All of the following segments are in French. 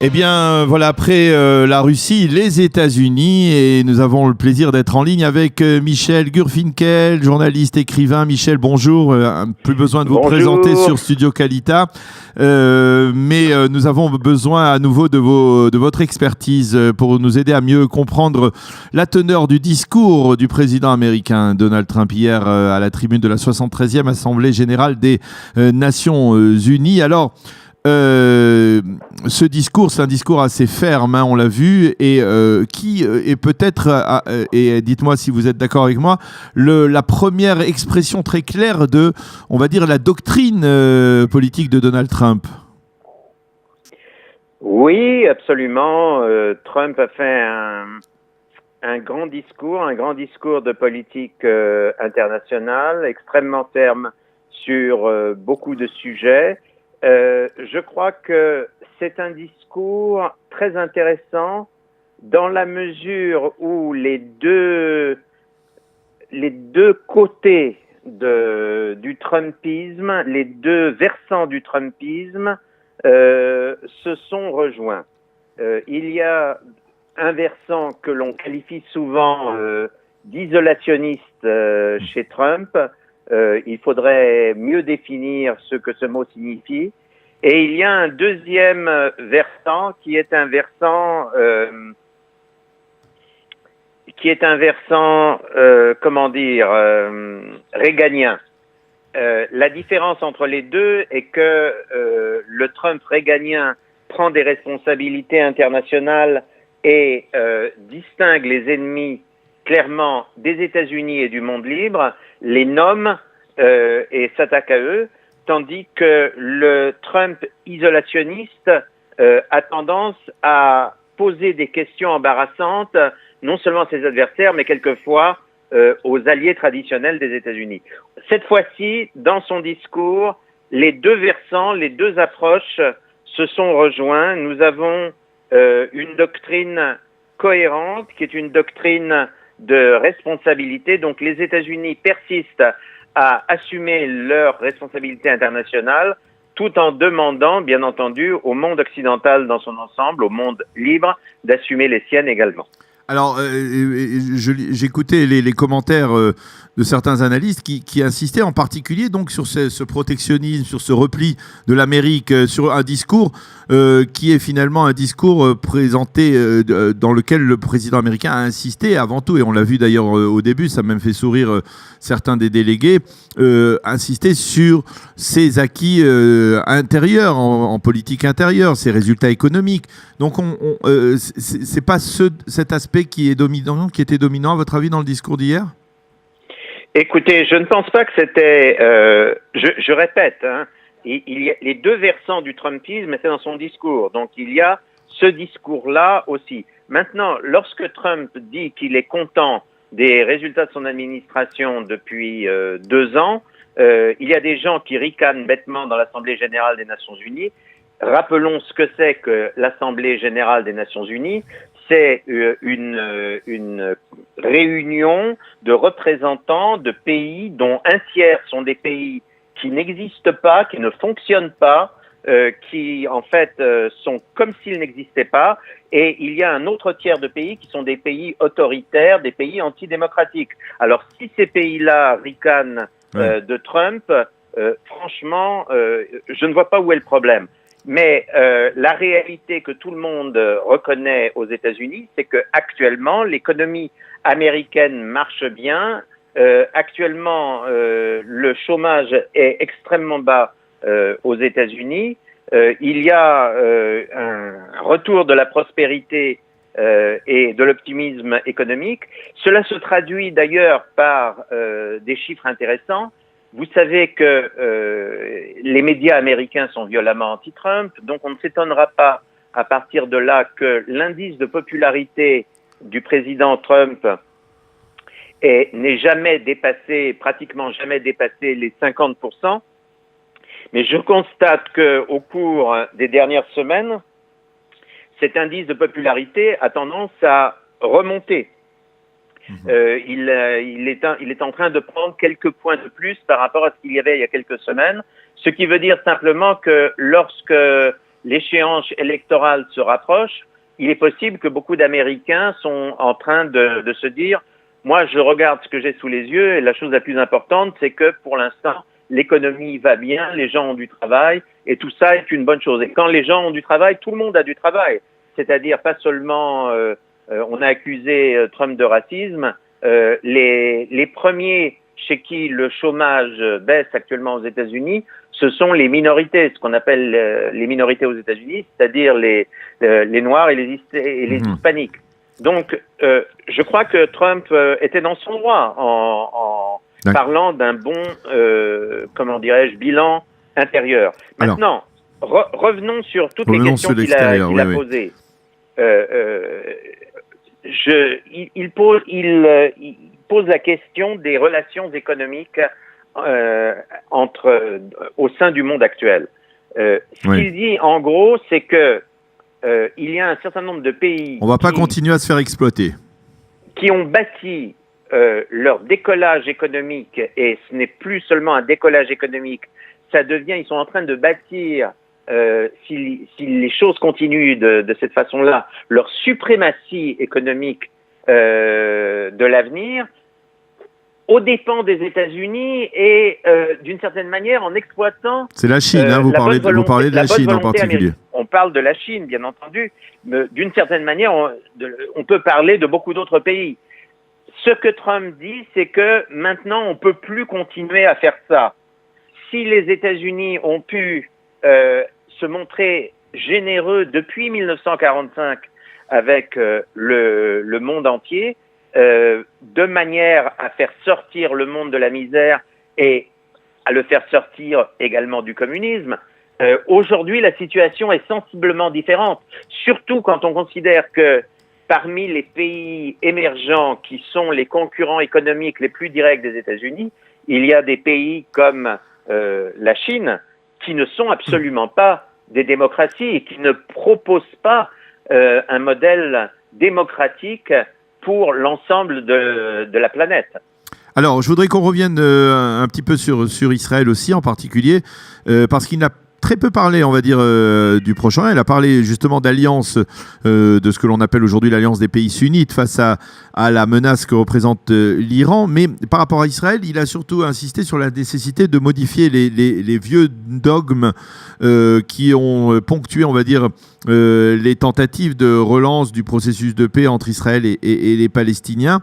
Eh bien, voilà, après la Russie, les États-Unis, et nous avons le plaisir d'être en ligne avec Michel Gurfinkel, journaliste, écrivain. Michel, bonjour. Plus besoin de vous présenter Bonjour. sur Studio Calita, mais nous avons besoin à nouveau de votre expertise pour nous aider à mieux comprendre la teneur du discours du président américain Donald Trump hier à la tribune de la 73e Assemblée générale des Nations Unies. Alors, ce discours, c'est un discours assez ferme, hein, on l'a vu, et qui est peut-être, et dites-moi si vous êtes d'accord avec moi, la première expression très claire de, on va dire, la doctrine politique de Donald Trump. Oui, absolument. Trump a fait un grand discours de politique internationale, extrêmement ferme sur beaucoup de sujets. Je crois que c'est un discours très intéressant dans la mesure où les deux côtés du Trumpisme, les deux versants du Trumpisme se sont rejoints. Il y a un versant que l'on qualifie souvent d'isolationniste chez Trump. Il faudrait mieux définir ce que ce mot signifie. Et il y a un deuxième versant qui est un versant réganien. La différence entre les deux est que le Trump réganien prend des responsabilités internationales et distingue les ennemis clairement des États-Unis et du monde libre, les nomme et s'attaque à eux, tandis que le Trump isolationniste a tendance à poser des questions embarrassantes, non seulement à ses adversaires, mais quelquefois aux alliés traditionnels des États-Unis. Cette fois-ci, dans son discours, les deux versants, les deux approches se sont rejoints. Nous avons une doctrine cohérente, qui est une doctrine de responsabilité. Donc les États-Unis persistent à assumer leurs responsabilités internationales tout en demandant, bien entendu, au monde occidental dans son ensemble, au monde libre, d'assumer les siennes également. Alors, j'écoutais les commentaires de certains analystes qui insistaient en particulier donc sur ce protectionnisme, sur ce repli de l'Amérique, sur un discours qui est finalement un discours présenté dans lequel le président américain a insisté avant tout, et on l'a vu d'ailleurs au début, ça a même fait sourire certains des délégués, insister sur ses acquis intérieurs, en politique intérieure, ses résultats économiques. Donc, c'est pas cet aspect qui était dominant, à votre avis, dans le discours d'hier ? Écoutez, je ne pense pas que c'était... je répète, hein, il y a les deux versants du Trumpisme étaient dans son discours. Donc, il y a ce discours-là aussi. Maintenant, lorsque Trump dit qu'il est content des résultats de son administration depuis 2 ans, il y a des gens qui ricanent bêtement dans l'Assemblée générale des Nations unies. Rappelons ce que c'est que l'Assemblée générale des Nations unies. C'est une réunion de représentants de pays dont un tiers sont des pays qui n'existent pas, qui ne fonctionnent pas, qui en fait sont comme s'ils n'existaient pas, et il y a un autre tiers de pays qui sont des pays autoritaires, des pays antidémocratiques. Alors si ces pays-là ricanent de Trump, franchement, je ne vois pas où est le problème. Mais la réalité que tout le monde reconnaît aux États-Unis, c'est que actuellement l'économie américaine marche bien. Actuellement, le chômage est extrêmement bas aux États-Unis. Il y a un retour de la prospérité et de l'optimisme économique. Cela se traduit d'ailleurs par des chiffres intéressants. Vous savez que les médias américains sont violemment anti-Trump, donc on ne s'étonnera pas à partir de là que l'indice de popularité du président Trump n'ait jamais dépassé, pratiquement jamais dépassé les 50%. Mais je constate qu'au cours des dernières semaines, cet indice de popularité a tendance à remonter. Il est en train de prendre quelques points de plus par rapport à ce qu'il y avait il y a quelques semaines, ce qui veut dire simplement que lorsque l'échéance électorale se rapproche, il est possible que beaucoup d'Américains sont en train de se dire « Moi, je regarde ce que j'ai sous les yeux et la chose la plus importante, c'est que pour l'instant, l'économie va bien, les gens ont du travail et tout ça est une bonne chose. » Et quand les gens ont du travail, tout le monde a du travail. C'est-à-dire pas seulement on a accusé Trump de racisme, les premiers chez qui le chômage baisse actuellement aux États-Unis, ce sont les minorités, ce qu'on appelle les minorités aux États-Unis, c'est-à-dire les Noirs et les Hispaniques. Donc, je crois que Trump était dans son droit en parlant d'un bon, comment dirais-je, bilan intérieur. Maintenant, revenons sur toutes les questions qu'il a posées. Il pose la question des relations économiques au sein du monde actuel. Ce qu'il dit, en gros, c'est que il y a un certain nombre de pays... On ne va pas continuer à se faire exploiter. ...qui ont bâti leur décollage économique, et ce n'est plus seulement un décollage économique, ça devient, ils sont en train de bâtir, si les choses continuent de cette façon-là, leur suprématie économique de l'avenir, aux dépens des États-Unis et d'une certaine manière en exploitant... C'est la Chine, vous parlez de la Chine en particulier. On parle de la Chine, bien entendu, mais d'une certaine manière, on peut parler de beaucoup d'autres pays. Ce que Trump dit, c'est que maintenant, on ne peut plus continuer à faire ça. Si les États-Unis ont pu se montrer généreux depuis 1945 avec le monde entier, de manière à faire sortir le monde de la misère et à le faire sortir également du communisme, aujourd'hui la situation est sensiblement différente, surtout quand on considère que parmi les pays émergents qui sont les concurrents économiques les plus directs des États-Unis, il y a des pays comme la Chine qui ne sont absolument pas des démocraties et qui ne proposent pas un modèle démocratique pour l'ensemble de la planète. Alors, je voudrais qu'on revienne un petit peu sur Israël aussi, en particulier, parce qu'il n'a très peu parlé, on va dire, du Proche-Orient. Il a parlé justement d'alliance, de ce que l'on appelle aujourd'hui l'alliance des pays sunnites face à la menace que représente l'Iran. Mais par rapport à Israël, il a surtout insisté sur la nécessité de modifier les vieux dogmes qui ont ponctué, on va dire, les tentatives de relance du processus de paix entre Israël et les Palestiniens.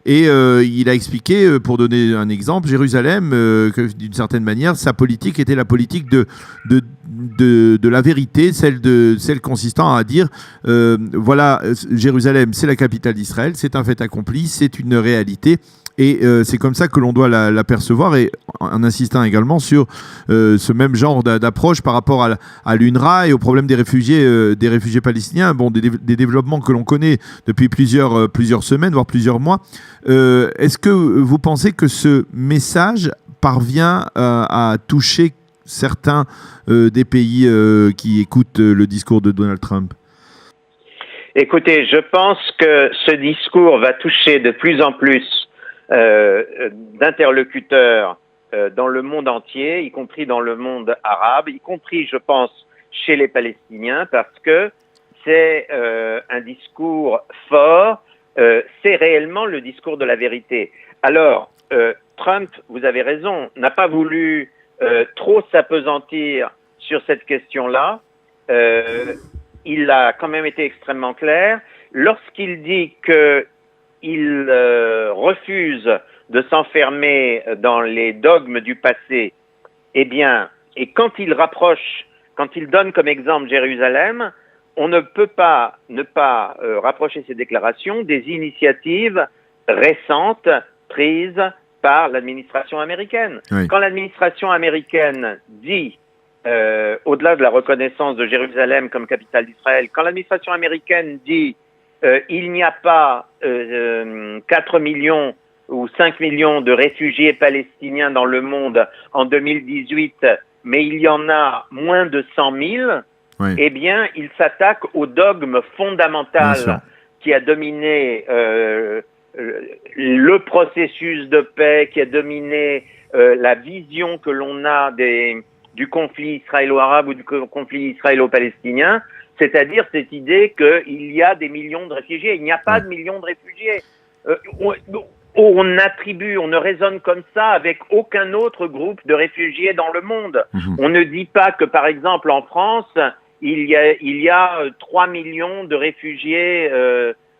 Et il a expliqué, pour donner un exemple, Jérusalem, que d'une certaine manière, sa politique était la politique de la vérité, celle consistant à dire, voilà, Jérusalem, c'est la capitale d'Israël, c'est un fait accompli, c'est une réalité. Et c'est comme ça que l'on doit l'apercevoir, et en insistant également sur ce même genre d'approche par rapport à l'UNRWA et au problème des réfugiés palestiniens, bon, des développements que l'on connaît depuis plusieurs semaines, voire plusieurs mois. Est-ce que vous pensez que ce message parvient à toucher certains des pays qui écoutent le discours de Donald Trump ? Écoutez, je pense que ce discours va toucher de plus en plus d'interlocuteurs dans le monde entier, y compris dans le monde arabe, y compris, je pense, chez les Palestiniens, parce que c'est un discours fort, c'est réellement le discours de la vérité. Alors, Trump, vous avez raison, n'a pas voulu trop s'appesantir sur cette question-là. Il a quand même été extrêmement clair. Lorsqu'il dit qu'il refuse de s'enfermer dans les dogmes du passé, eh bien, et quand il donne comme exemple Jérusalem, on ne peut pas ne pas rapprocher ces déclarations des initiatives récentes prises par l'administration américaine. Oui. Quand l'administration américaine dit, au-delà de la reconnaissance de Jérusalem comme capitale d'Israël, quand l'administration américaine dit il n'y a pas 4 millions ou 5 millions de réfugiés palestiniens dans le monde en 2018, mais il y en a moins de 100 000, oui. Eh bien, il s'attaque au dogme fondamental qui a dominé le processus de paix, qui a dominé la vision que l'on a du conflit israélo-arabe ou du conflit israélo-palestinien, c'est-à-dire cette idée qu'il y a des millions de réfugiés. Il n'y a pas de millions de réfugiés. On ne raisonne comme ça avec aucun autre groupe de réfugiés dans le monde. On ne dit pas que, par exemple, en France, il y a 3 millions de réfugiés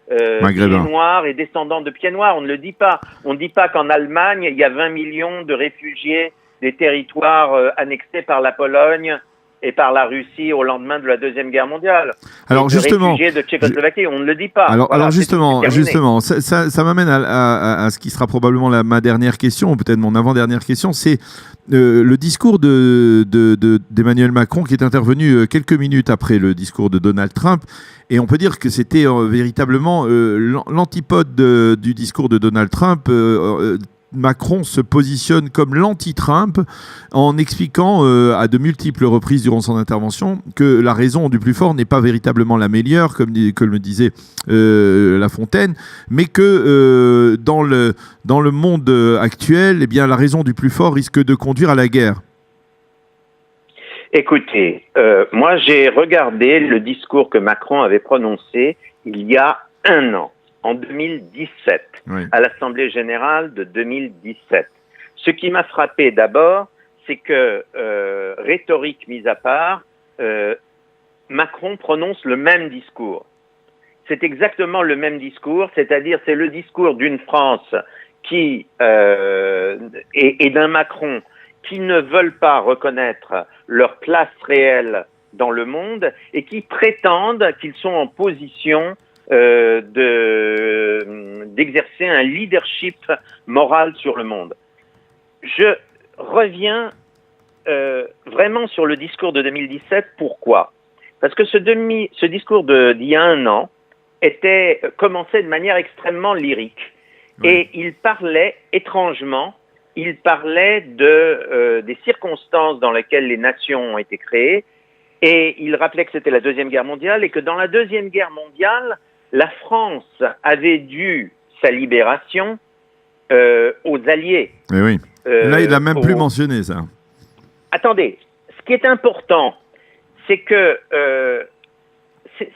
pieds noirs et descendants de pieds noirs. On ne le dit pas. On ne dit pas qu'en Allemagne, il y a 20 millions de réfugiés des territoires annexés par la Pologne et par la Russie au lendemain de la Deuxième Guerre mondiale. Alors justement, réfugiés de Tchécoslovaquie, on ne le dit pas. Alors justement, ça m'amène à ce qui sera probablement ma dernière question, ou peut-être mon avant-dernière question, c'est le discours d'Emmanuel Macron qui est intervenu quelques minutes après le discours de Donald Trump. Et on peut dire que c'était véritablement l'antipode du discours de Donald Trump. Macron se positionne comme l'anti-Trump en expliquant à de multiples reprises durant son intervention que la raison du plus fort n'est pas véritablement la meilleure, comme le disait La Fontaine, mais que dans le monde actuel, eh bien, la raison du plus fort risque de conduire à la guerre. Écoutez, moi j'ai regardé le discours que Macron avait prononcé il y a un an. En 2017, à l'Assemblée générale de 2017. Ce qui m'a frappé d'abord, c'est que, rhétorique mise à part, Macron prononce le même discours. C'est exactement le même discours, c'est-à-dire c'est le discours d'une France qui et d'un Macron qui ne veulent pas reconnaître leur place réelle dans le monde et qui prétendent qu'ils sont en position d'exercer un leadership moral sur le monde. Je reviens vraiment sur le discours de 2017. Pourquoi ? Parce que ce discours d'il y a un an commençait de manière extrêmement lyrique. Et il parlait étrangement, des circonstances dans lesquelles les nations ont été créées, et il rappelait que c'était la Deuxième Guerre mondiale et que dans la Deuxième Guerre mondiale, la France avait dû sa libération aux Alliés. Et oui. Là, il n'a même plus mentionné ça. Attendez, ce qui est important, c'est que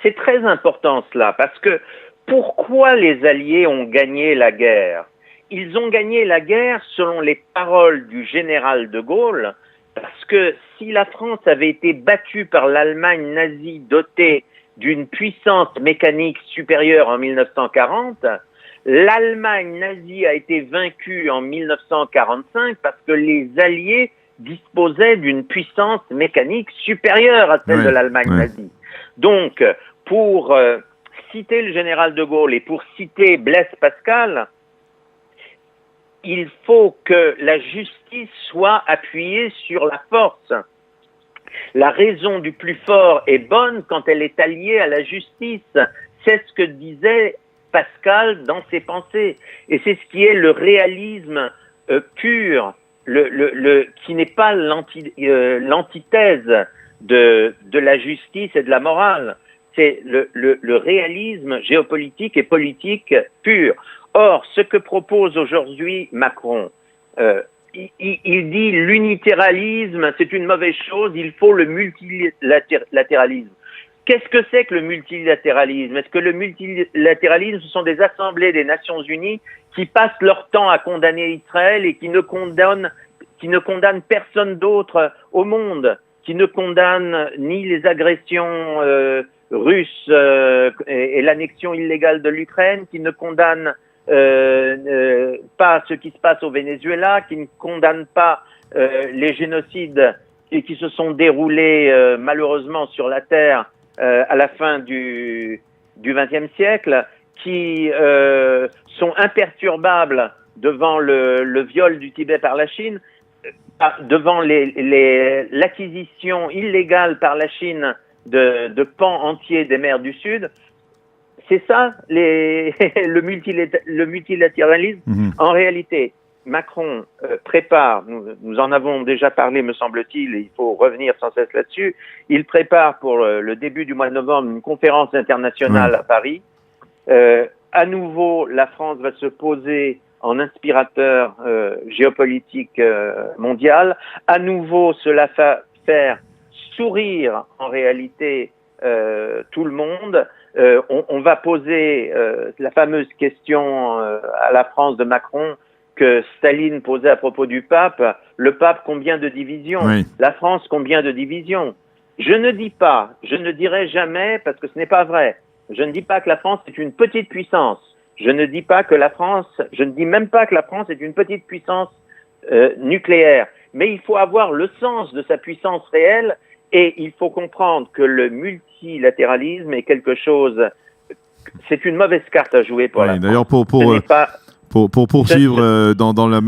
c'est très important cela, parce que pourquoi les Alliés ont gagné la guerre ? Ils ont gagné la guerre selon les paroles du général de Gaulle, parce que si la France avait été battue par l'Allemagne nazie dotée d'une puissance mécanique supérieure en 1940, l'Allemagne nazie a été vaincue en 1945 parce que les Alliés disposaient d'une puissance mécanique supérieure à celle de l'Allemagne nazie. Donc, pour citer le général de Gaulle et pour citer Blaise Pascal, il faut que la justice soit appuyée sur la force. La raison du plus fort est bonne quand elle est alliée à la justice. C'est ce que disait Pascal dans ses pensées. Et c'est ce qui est le réalisme pur, qui n'est pas l'antithèse de la justice et de la morale. C'est le réalisme géopolitique et politique pur. Or, ce que propose aujourd'hui Macron, il dit l'unilatéralisme, c'est une mauvaise chose, il faut le multilatéralisme. Qu'est-ce que c'est que le multilatéralisme ? Est-ce que le multilatéralisme, ce sont des assemblées des Nations Unies qui passent leur temps à condamner Israël et qui ne condamnent personne d'autre au monde, qui ne condamnent ni les agressions russes et l'annexion illégale de l'Ukraine, qui ne condamnent pas ce qui se passe au Venezuela, qui ne condamne pas les génocides qui se sont déroulés malheureusement sur la terre à la fin du XXe siècle, qui sont imperturbables devant le viol du Tibet par la Chine, devant l'acquisition illégale par la Chine de pans entiers des mers du Sud. C'est ça le multilatéralisme. En réalité, Macron prépare, nous en avons déjà parlé me semble-t-il, et il faut revenir sans cesse là-dessus, il prépare pour le début du mois de novembre une conférence internationale à Paris. À nouveau, la France va se poser en inspirateur géopolitique mondial. À nouveau, cela faire sourire en réalité tout le monde. On va poser la fameuse question à la France de Macron que Staline posait à propos du pape. Le pape, combien de divisions? Oui. La France, combien de divisions? Je ne dirai jamais, parce que ce n'est pas vrai, je ne dis pas que la France est une petite puissance. Je ne dis même pas que la France est une petite puissance nucléaire. Mais il faut avoir le sens de sa puissance réelle et il faut comprendre que le multilatéralisme est quelque chose, c'est une mauvaise carte à jouer pour la France. D'ailleurs, pour poursuivre dans le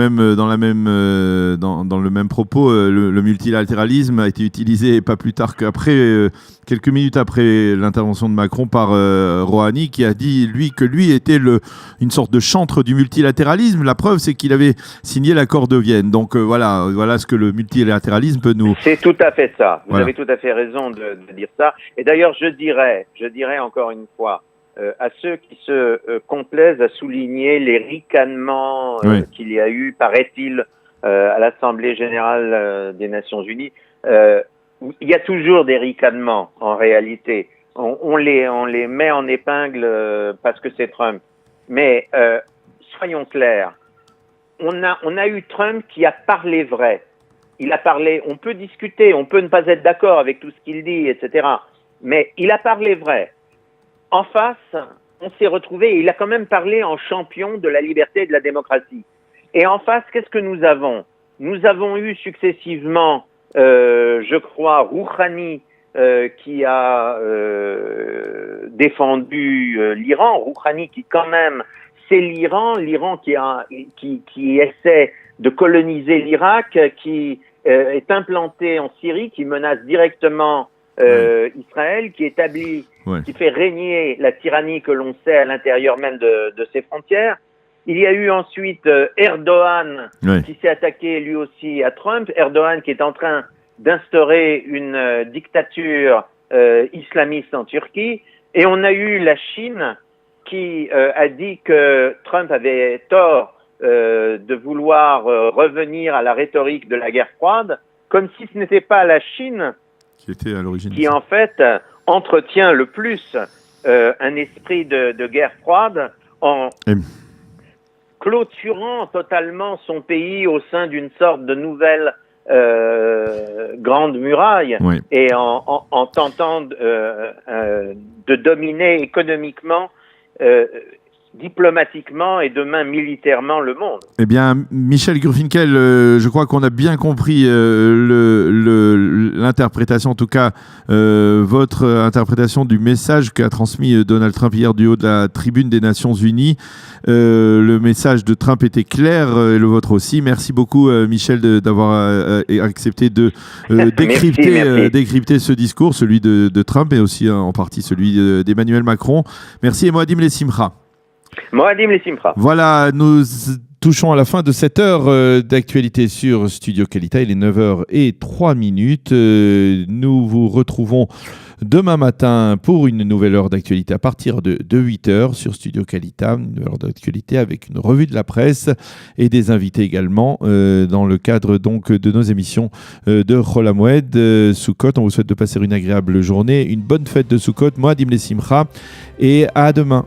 même propos, le multilatéralisme a été utilisé pas plus tard qu'après, quelques minutes après l'intervention de Macron par Rouhani, qui a dit que lui était une sorte de chantre du multilatéralisme. La preuve, c'est qu'il avait signé l'accord de Vienne. Donc voilà ce que le multilatéralisme peut nous... C'est tout à fait ça. Vous Voilà. avez tout à fait raison de dire ça. Et d'ailleurs, je dirais encore une fois, à ceux qui se complaisent à souligner les ricanements qu'il y a eu, paraît-il, à l'Assemblée générale des Nations Unies. Il y a toujours des ricanements, en réalité. On les met en épingle parce que c'est Trump. Mais soyons clairs, on a eu Trump qui a parlé vrai. Il a parlé, on peut discuter, on peut ne pas être d'accord avec tout ce qu'il dit, etc. Mais il a parlé vrai. En face, on s'est retrouvé, il a quand même parlé en champion de la liberté et de la démocratie. Et en face, qu'est-ce que nous avons? Nous avons eu successivement, je crois, Rouhani qui a défendu l'Iran. Rouhani qui quand même, c'est l'Iran qui essaie de coloniser l'Irak, qui est implanté en Syrie, qui menace directement Israël, qui fait régner la tyrannie que l'on sait à l'intérieur même de ses frontières. Il y a eu ensuite Erdogan qui s'est attaqué lui aussi à Trump. Erdogan qui est en train d'instaurer une dictature islamiste en Turquie. Et on a eu la Chine qui a dit que Trump avait tort de vouloir revenir à la rhétorique de la guerre froide, comme si ce n'était pas la Chine qui était à l'origine qui en fait entretient le plus un esprit de guerre froide en clôturant totalement son pays au sein d'une sorte de nouvelle grande muraille et en tentant de dominer économiquement, diplomatiquement et demain militairement le monde. Eh bien, Michel Gurfinkel, je crois qu'on a bien compris l'interprétation, en tout cas votre interprétation du message qu'a transmis Donald Trump hier du haut de la tribune des Nations Unies. Le message de Trump était clair et le vôtre aussi. Merci beaucoup Michel d'avoir accepté de décrypter ce discours, celui de Trump et aussi en partie celui d'Emmanuel Macron. Merci et Moadim Lessimcha. Moadim Lessimcha. Voilà, nous touchons à la fin de cette heure d'actualité sur Studio Kalita. Il est 9h03. Nous vous retrouvons demain matin pour une nouvelle heure d'actualité à partir de 8h sur Studio Kalita. Une nouvelle heure d'actualité avec une revue de la presse et des invités également dans le cadre donc de nos émissions de Chol Hamoed, Sukkot. On vous souhaite de passer une agréable journée, une bonne fête de Sukkot. Moadim Lessimcha et à demain.